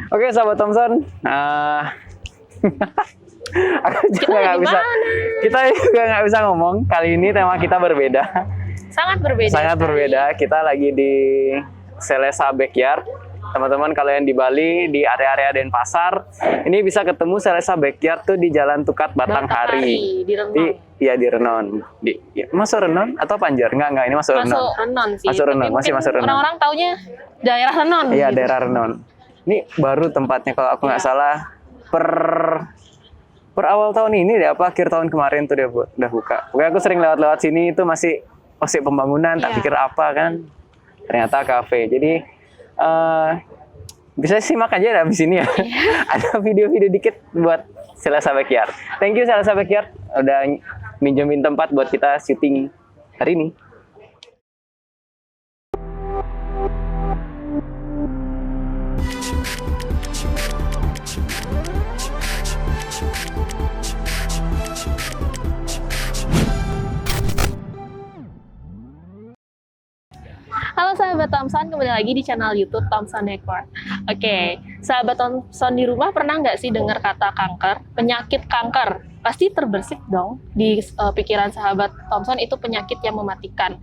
Oke, sahabat Thompson, aku juga nggak bisa. Kita juga nggak bisa ngomong. Kali ini tema kita berbeda. Sangat berbeda. Sangat berbeda. Kita lagi di Selesa Backyard. Teman-teman, kalau yang di Bali, di area-area Denpasar, ini bisa ketemu Selesa Backyard tuh di Jalan Tukat Batanghari. Di Renon. Iya, di Renon. Masuk Renon atau Panjar? Enggak, ini masuk Renon. Masuk Renon sih. Masuk Renon, masih masuk Renon. Orang-orang taunya daerah Renon. Iya, gitu. daerah Renon. Ini baru tempatnya kalau aku nggak salah per awal tahun ini deh, apa akhir tahun kemarin tuh dia udah buka. Pokoknya aku sering lewat-lewat sini itu masih pembangunan, tak pikir apa kan. Ternyata kafe. Jadi bisa simak aja di sini ya. Ada video-video dikit buat Selesa Backyard. Thank you Selesa Backyard udah minjemin tempat buat kita syuting hari ini. Halo sahabat Thompson, kembali lagi di channel YouTube Thompson Decor. Oke, sahabat Thompson di rumah pernah nggak sih dengar kata kanker? Penyakit kanker pasti terbersit dong di pikiran sahabat Thompson, itu penyakit yang mematikan.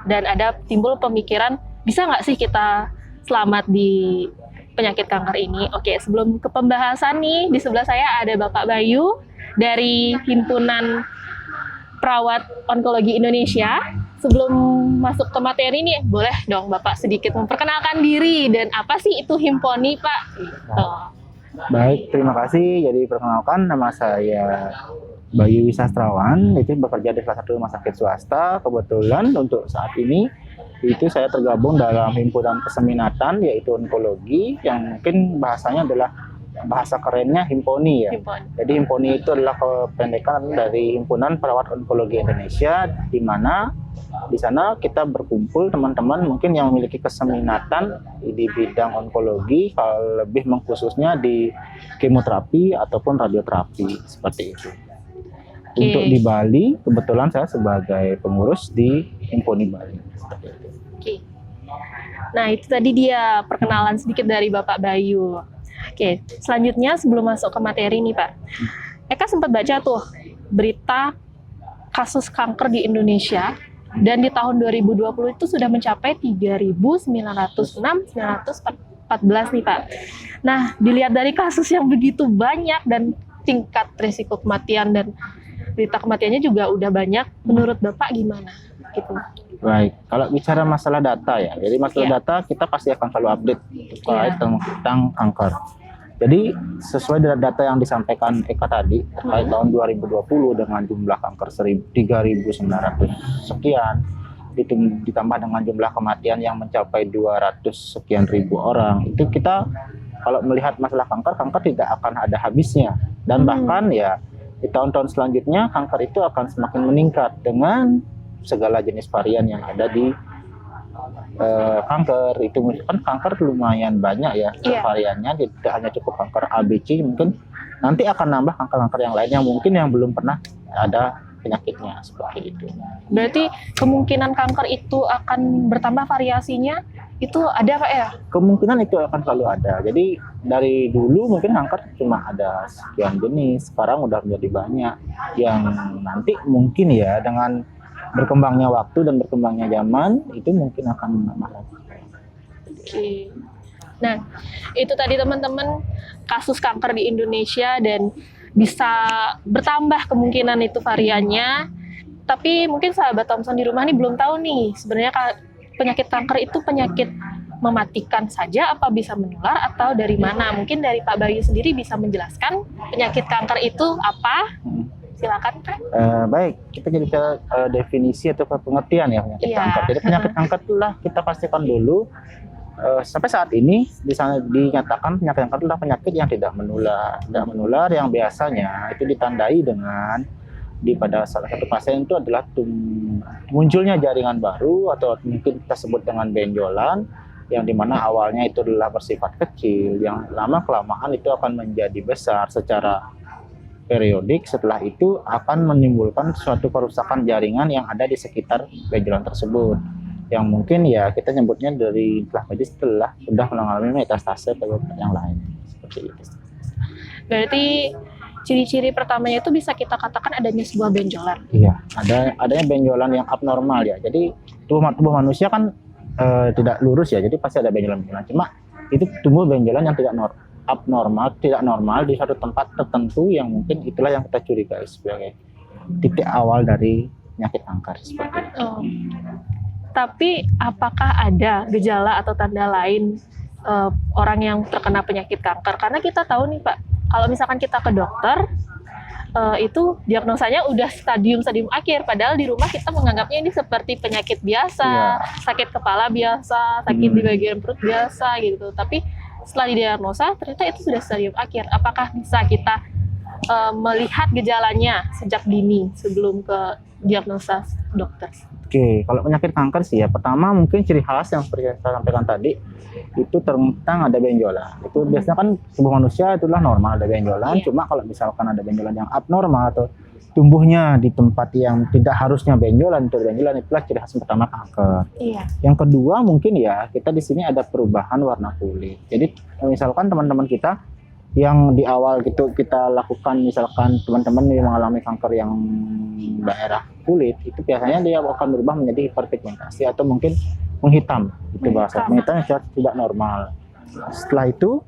Dan ada timbul pemikiran, bisa nggak sih kita selamat di penyakit kanker ini? Oke, sebelum ke pembahasan nih, di sebelah saya ada Bapak Bayu dari Himpunan Perawat Onkologi Indonesia. Sebelum masuk ke materi nih, boleh dong Bapak sedikit memperkenalkan diri dan apa sih itu Himponi, Pak? Gitu. Baik, terima kasih. Jadi perkenalkan, nama saya Bayu Wisastrawan, itu bekerja di salah satu rumah sakit swasta. Kebetulan untuk saat ini itu saya tergabung dalam himpunan keseminatan yaitu onkologi, yang mungkin bahasanya adalah bahasa kerennya Himponi ya. Himponi. Jadi Himponi itu adalah kependekan dari Himpunan Perawat Onkologi Indonesia, di mana di sana kita berkumpul teman-teman mungkin yang memiliki keseminatan di bidang onkologi, kalau lebih mengkhususnya di kemoterapi ataupun radioterapi seperti itu. Untuk di Bali, kebetulan saya sebagai pengurus di Himponi Bali. Oke. Nah, itu tadi dia perkenalan sedikit dari Bapak Bayu. Oke, selanjutnya sebelum masuk ke materi nih Pak, Eka sempat baca tuh berita kasus kanker di Indonesia, dan di tahun 2020 itu sudah mencapai 3.906.914 nih Pak. Nah, dilihat dari kasus yang begitu banyak dan tingkat risiko kematian dan berita kematiannya juga udah banyak, menurut Bapak gimana? Gitu. Baik, kalau bicara masalah data ya, jadi masalah data kita pasti akan selalu update terkait tentang kanker. Jadi sesuai dengan data yang disampaikan Eka tadi terkait tahun 2020 dengan jumlah kanker 3.900 sekian, ditambah dengan jumlah kematian yang mencapai 200 sekian ribu orang, itu kita kalau melihat masalah kanker tidak akan ada habisnya, dan bahkan ya di tahun-tahun selanjutnya kanker itu akan semakin meningkat dengan segala jenis varian yang ada di kanker. Itu kan kanker lumayan banyak ya variannya, tidak hanya cukup kanker ABC, mungkin nanti akan nambah kanker-kanker yang lainnya mungkin yang belum pernah ada penyakitnya seperti itu. Berarti kemungkinan kanker itu akan bertambah variasinya, itu ada Pak ya? Kemungkinan itu akan selalu ada. Jadi dari dulu mungkin kanker cuma ada sekian jenis, sekarang udah menjadi banyak, yang nanti mungkin ya dengan berkembangnya waktu dan berkembangnya zaman itu mungkin akan menambah lagi. Oke. Nah, itu tadi teman-teman kasus kanker di Indonesia dan bisa bertambah kemungkinan itu variannya. Tapi mungkin sahabat Thompson di rumah nih belum tahu nih, sebenarnya penyakit kanker itu penyakit mematikan saja apa bisa menular atau dari mana? Mungkin dari Pak Bayu sendiri bisa menjelaskan penyakit kanker itu apa? Silakan Pak. Baik, kita jadi definisi atau pengertian ya penyakit kanker. Jadi penyakit kanker itulah kita pastikan dulu sampai saat ini di sana dinyatakan penyakit kanker adalah penyakit yang tidak menular, yang biasanya itu ditandai dengan pada salah satu pasien itu adalah munculnya jaringan baru atau mungkin kita sebut dengan benjolan, yang dimana awalnya itu adalah bersifat kecil, yang lama kelamaan itu akan menjadi besar secara periodik. Setelah itu akan menimbulkan suatu kerusakan jaringan yang ada di sekitar benjolan tersebut, yang mungkin ya kita nyebutnya dari istilah medis sudah mengalami metastase ke yang lain. seperti itu. Berarti ciri-ciri pertamanya itu bisa kita katakan adanya sebuah benjolan. Iya, adanya benjolan yang abnormal ya. Jadi tubuh manusia kan tidak lurus ya, jadi pasti ada benjolan-benjolan. Cuma itu tumbuh benjolan yang tidak abnormal, tidak normal di satu tempat tertentu yang mungkin itulah yang kita curigai sebagai titik awal dari penyakit kanker seperti itu. Oh. Tapi apakah ada gejala atau tanda lain orang yang terkena penyakit kanker? Karena kita tahu nih Pak, kalau misalkan kita ke dokter, itu diagnosanya udah stadium akhir. Padahal di rumah kita menganggapnya ini seperti penyakit biasa, sakit kepala biasa, sakit di bagian perut biasa gitu. Tapi setelah didiagnosa, ternyata itu sudah stadium akhir. Apakah bisa kita melihat gejalanya sejak dini sebelum ke diagnosa dokter? Oke, kalau penyakit kanker sih ya, pertama mungkin ciri khas yang seperti saya sampaikan tadi, itu tentang ada benjolan. Itu biasanya kan tubuh manusia itulah normal ada benjolan, cuma kalau misalkan ada benjolan yang abnormal atau tumbuhnya di tempat yang tidak harusnya benjolan, itulah ciri khas pertama kanker. Iya. Yang kedua mungkin ya, kita di sini ada perubahan warna kulit. Jadi misalkan teman-teman kita yang di awal gitu kita lakukan, misalkan teman-teman yang mengalami kanker yang daerah kulit, itu biasanya dia akan berubah menjadi hiperpigmentasi atau mungkin menghitam, itu bahasa menghitam yang tidak normal. Setelah itu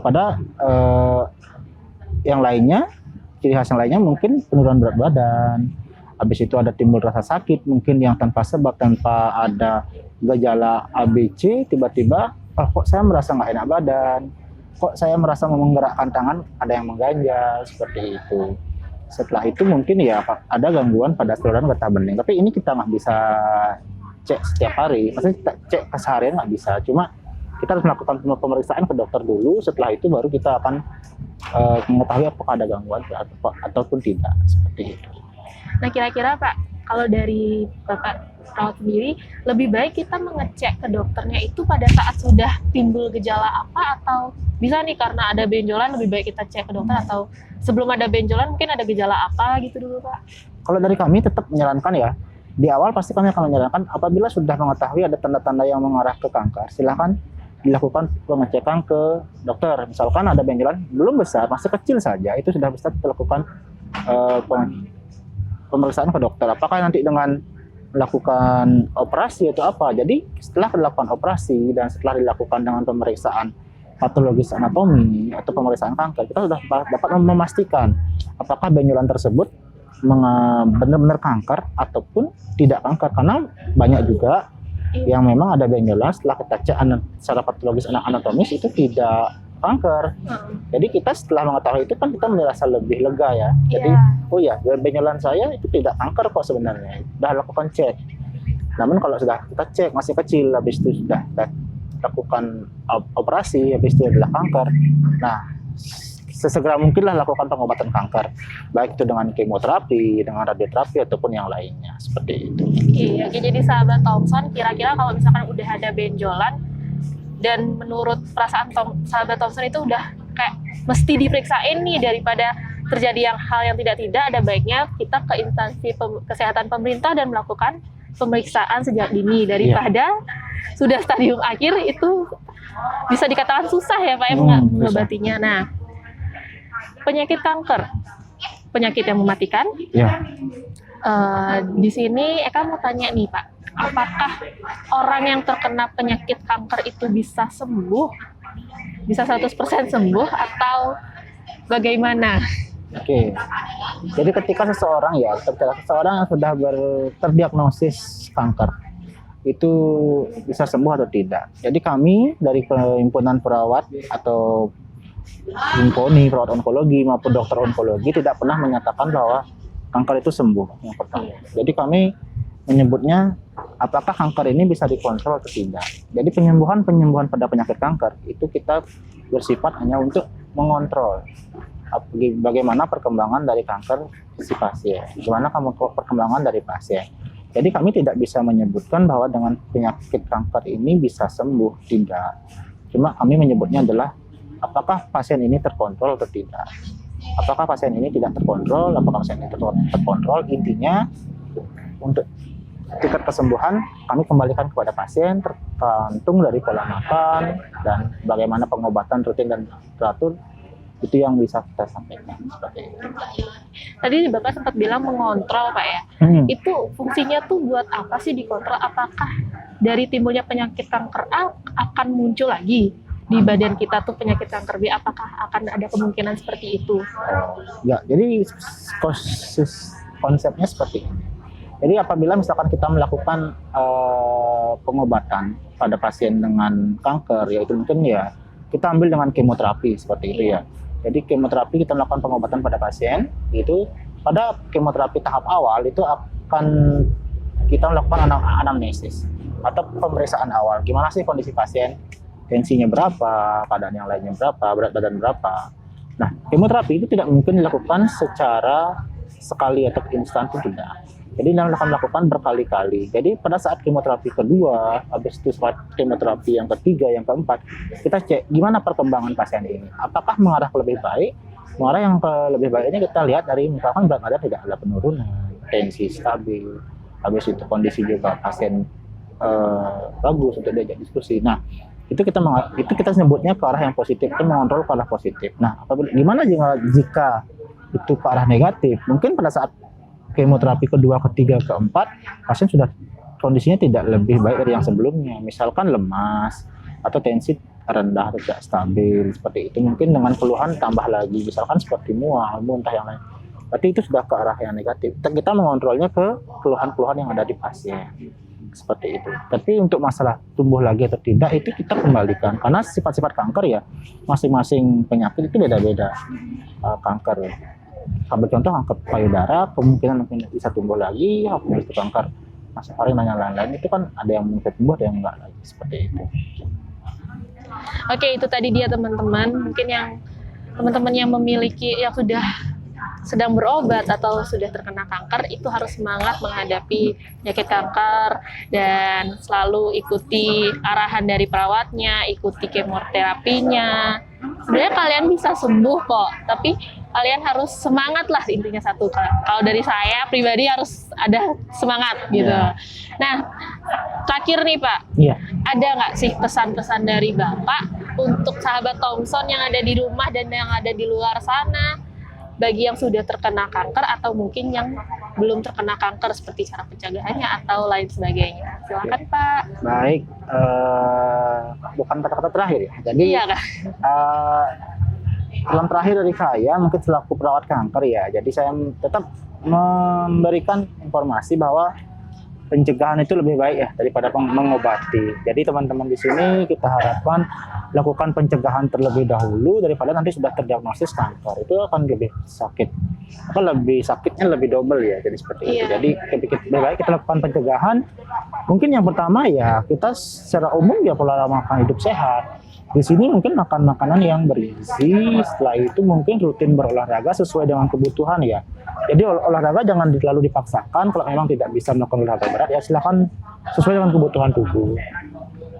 pada yang lainnya, ciri khas yang lainnya mungkin penurunan berat badan, habis itu ada timbul rasa sakit mungkin yang tanpa sebab, tanpa ada gejala ABC, tiba-tiba kok saya merasa nggak enak badan, kok saya merasa menggerakkan tangan ada yang mengganjal, seperti itu. Setelah itu mungkin ya ada gangguan pada saluran getah bening, tapi ini kita nggak bisa cek setiap hari, maksudnya kita cek keseharian nggak bisa, cuma kita harus melakukan pemeriksaan ke dokter dulu. Setelah itu baru kita akan mengetahui apakah ada gangguan ataupun tidak, seperti itu. Nah kira-kira Pak, kalau dari Bapak perawat sendiri, lebih baik kita mengecek ke dokternya itu pada saat sudah timbul gejala apa, atau bisa nih karena ada benjolan lebih baik kita cek ke dokter, atau sebelum ada benjolan mungkin ada gejala apa gitu dulu Pak? Kalau dari kami tetap menyarankan ya, di awal pasti kami akan menyarankan apabila sudah mengetahui ada tanda-tanda yang mengarah ke kanker, silahkan dilakukan pengecekan ke dokter. Misalkan ada benjolan belum besar, masih kecil saja, itu sudah bisa dilakukan pemeriksaan ke dokter. Apakah nanti dengan melakukan operasi atau apa? Jadi setelah dilakukan operasi dan setelah dilakukan dengan pemeriksaan patologis anatomi atau pemeriksaan kanker, kita sudah dapat memastikan apakah benjolan tersebut benar-benar kanker ataupun tidak kanker. Karena banyak juga yang memang ada benjolan setelah kita cek secara patologis anatomis itu tidak kanker. Jadi kita setelah mengetahui itu kan kita merasa lebih lega ya. Jadi oh ya, benjolan saya itu tidak kanker kok sebenarnya. Sudah lakukan cek. Namun kalau sudah kita cek masih kecil, habis itu sudah kita lakukan operasi, habis itu adalah kanker. Nah, sesegera mungkinlah lakukan pengobatan kanker, baik itu dengan kemoterapi, dengan radioterapi ataupun yang lainnya, seperti itu. Oke, jadi sahabat Thompson, kira-kira kalau misalkan udah ada benjolan dan menurut perasaan sahabat Thompson itu udah kayak mesti diperiksain nih, daripada terjadi hal yang tidak-tidak, ada baiknya kita ke instansi kesehatan pemerintah dan melakukan pemeriksaan sejak dini, daripada sudah stadium akhir itu bisa dikatakan susah ya Pak ya mengobatinya. Nah, penyakit kanker, penyakit yang mematikan. Ya. Di sini Eka mau tanya nih Pak, apakah orang yang terkena penyakit kanker itu bisa sembuh? Bisa 100% sembuh atau bagaimana? Oke. Jadi ketika seseorang yang sudah terdiagnosis kanker, itu bisa sembuh atau tidak. Jadi kami dari Himpunan Perawat atau Himponi Perawat Onkologi maupun dokter onkologi tidak pernah menyatakan bahwa kanker itu sembuh, yang pertama. Jadi kami menyebutnya apakah kanker ini bisa dikontrol atau tidak. Jadi penyembuhan pada penyakit kanker itu kita bersifat hanya untuk mengontrol bagaimana perkembangan dari kanker si pasien, bagaimana perkembangan dari pasien. Jadi kami tidak bisa menyebutkan bahwa dengan penyakit kanker ini bisa sembuh, tidak. Cuma kami menyebutnya adalah apakah pasien ini terkontrol atau tidak. Apakah pasien ini tidak terkontrol, apakah pasien ini terkontrol. Intinya untuk tingkat kesembuhan kami kembalikan kepada pasien tergantung dari pola makan dan bagaimana pengobatan rutin dan teratur, itu yang bisa kita sampaikan seperti itu. Tadi Bapak sempat bilang mengontrol Pak ya. Itu fungsinya tuh buat apa sih dikontrol? Apakah dari timbulnya penyakit kanker A akan muncul lagi di badan kita tuh penyakit kanker B? Apakah akan ada kemungkinan seperti itu? Ya, jadi konsepnya seperti ini. Jadi apabila misalkan kita melakukan pengobatan pada pasien dengan kanker, yaitu mungkin ya kita ambil dengan kemoterapi seperti itu ya. Jadi kemoterapi kita melakukan pengobatan pada pasien, itu pada kemoterapi tahap awal itu akan kita melakukan anamnesis atau pemeriksaan awal. Gimana sih kondisi pasien? Tensinya berapa, keadaan yang lainnya berapa, berat badan berapa. Nah, kemoterapi itu tidak mungkin dilakukan secara sekali atau instan, itu tidak. Jadi kita akan melakukan berkali-kali. Jadi pada saat kemoterapi kedua, habis itu saat kemoterapi yang ketiga, yang keempat, kita cek gimana perkembangan pasien ini. Apakah mengarah ke lebih baik? Mengarah yang ke lebih baiknya kita lihat dari misalkan berat badan tidak ada penurunan, tensi stabil, habis itu kondisi juga pasien bagus untuk diajak diskusi. Nah, itu kita sebutnya ke arah yang positif, itu mengontrol ke arah positif. Nah, gimana jika itu ke arah negatif? Mungkin pada saat kemoterapi kedua, ketiga, keempat, pasien sudah kondisinya tidak lebih baik dari yang sebelumnya. Misalkan lemas atau tensi rendah atau tidak stabil seperti itu. Mungkin dengan keluhan tambah lagi, misalkan seperti mual, muntah yang lain. Berarti itu sudah ke arah yang negatif. Kita mengontrolnya ke keluhan-keluhan yang ada di pasien. Seperti itu. Tapi untuk masalah tumbuh lagi atau tidak itu kita kembalikan, karena sifat-sifat kanker ya masing-masing penyakit itu beda-beda. Kanker, ambil contoh kanker payudara, kemungkinan mungkin bisa tumbuh lagi. Habis itu kanker nasofaring dan yang lain-lain itu kan ada yang mungkin tumbuh, ada yang enggak lagi seperti itu. Oke, itu tadi dia teman-teman. Mungkin yang teman-teman yang memiliki yang sudah sedang berobat atau sudah terkena kanker itu harus semangat menghadapi penyakit kanker dan selalu ikuti arahan dari perawatnya, ikuti kemoterapinya. Sebenarnya kalian bisa sembuh kok, tapi kalian harus semangat lah, intinya satu. Kalau dari saya pribadi harus ada semangat gitu. Nah, terakhir nih Pak, ada nggak sih pesan-pesan dari Bapak untuk sahabat Thompson yang ada di rumah dan yang ada di luar sana, bagi yang sudah terkena kanker atau mungkin yang belum terkena kanker, seperti cara pencegahannya atau lain sebagainya? Silakan Pak. Baik, bukan kata-kata terakhir ya. Jadi iya, kan? Pesan terakhir dari saya mungkin selaku perawat kanker ya. Jadi saya tetap memberikan informasi bahwa pencegahan itu lebih baik ya daripada mengobati. Jadi teman-teman di sini kita harapkan lakukan pencegahan terlebih dahulu daripada nanti sudah terdiagnosis kanker. Itu akan lebih sakit. Lebih sakitnya lebih double ya. Jadi seperti itu. Jadi lebih baik kita lakukan pencegahan. Mungkin yang pertama ya kita secara umum ya pola makan hidup sehat. Di sini mungkin makan makanan yang bergizi. Setelah itu mungkin rutin berolahraga sesuai dengan kebutuhan ya. Jadi olahraga jangan terlalu dipaksakan. Kalau memang tidak bisa melakukan olahraga berat ya silakan sesuai dengan kebutuhan tubuh.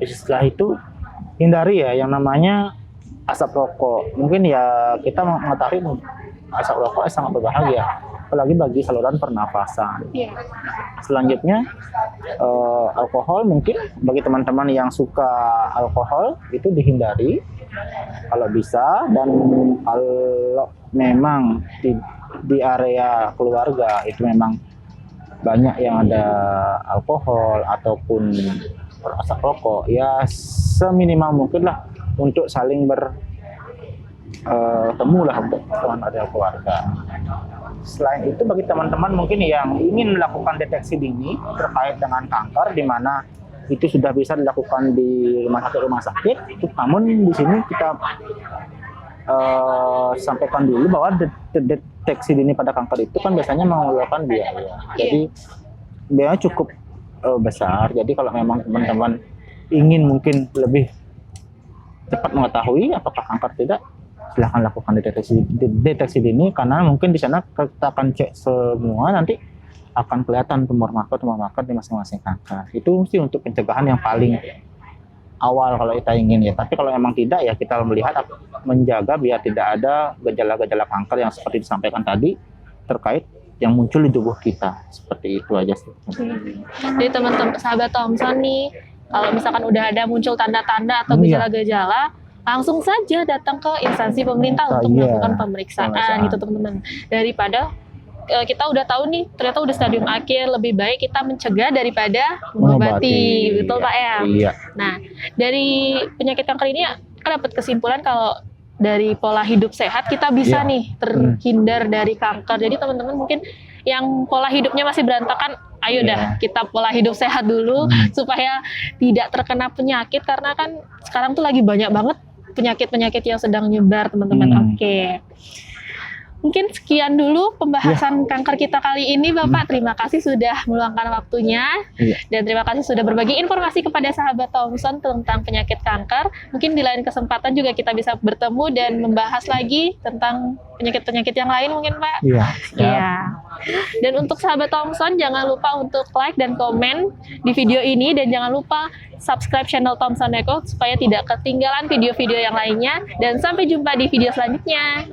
Jadi setelah itu hindari ya yang namanya asap rokok. Mungkin ya kita mengetahui asap rokok sangat berbahaya, apalagi bagi saluran pernafasan. Selanjutnya alkohol, mungkin bagi teman-teman yang suka alkohol itu dihindari kalau bisa, dan kalau memang di area keluarga itu memang banyak yang ada alkohol ataupun asap rokok, ya seminimal mungkin lah untuk saling bertemu lah untuk teman area keluarga. Selain itu bagi teman-teman mungkin yang ingin melakukan deteksi dini terkait dengan kanker, di mana itu sudah bisa dilakukan di rumah sakit, namun di sini kita sampaikan dulu bahwa deteksi dini pada kanker itu kan biasanya mengeluarkan biaya. Jadi biayanya cukup besar. Jadi kalau memang teman-teman ingin mungkin lebih cepat mengetahui apakah kanker tidak, silahkan lakukan deteksi dini, karena mungkin di sana kita akan cek semua, nanti akan kelihatan tumor marker di masing-masing kanker. Itu mesti untuk pencegahan yang paling awal kalau kita ingin ya. Tapi kalau memang tidak ya kita melihat menjaga biar tidak ada gejala-gejala kanker yang seperti disampaikan tadi terkait yang muncul di tubuh kita. Seperti itu aja sih. Jadi teman-teman sahabat Thompson nih, kalau misalkan udah ada muncul tanda-tanda atau Iya. gejala-gejala, langsung saja datang ke instansi pemerintah untuk Iya. melakukan pemeriksaan gitu teman-teman. Daripada kita udah tahu nih ternyata udah stadium akhir, lebih baik kita mencegah daripada mengobati, betul Pak ya? Iya. Nah, dari penyakit kanker ini kan dapat kesimpulan kalau dari pola hidup sehat kita bisa Iya. nih terhindar dari kanker. Jadi teman-teman mungkin yang pola hidupnya masih berantakan, ayo Iya. dah kita pola hidup sehat dulu supaya tidak terkena penyakit, karena kan sekarang tuh lagi banyak banget penyakit-penyakit yang sedang nyebar teman-teman. Oke. Mungkin sekian dulu pembahasan kanker kita kali ini Bapak. Terima kasih sudah meluangkan waktunya. Iya. Dan terima kasih sudah berbagi informasi kepada sahabat Thompson tentang penyakit kanker. Mungkin di lain kesempatan juga kita bisa bertemu dan membahas lagi tentang penyakit-penyakit yang lain mungkin Pak. Iya. Iya. Dan untuk sahabat Thompson jangan lupa untuk like dan komen di video ini, dan jangan lupa subscribe channel Thompson Network supaya tidak ketinggalan video-video yang lainnya, dan sampai jumpa di video selanjutnya.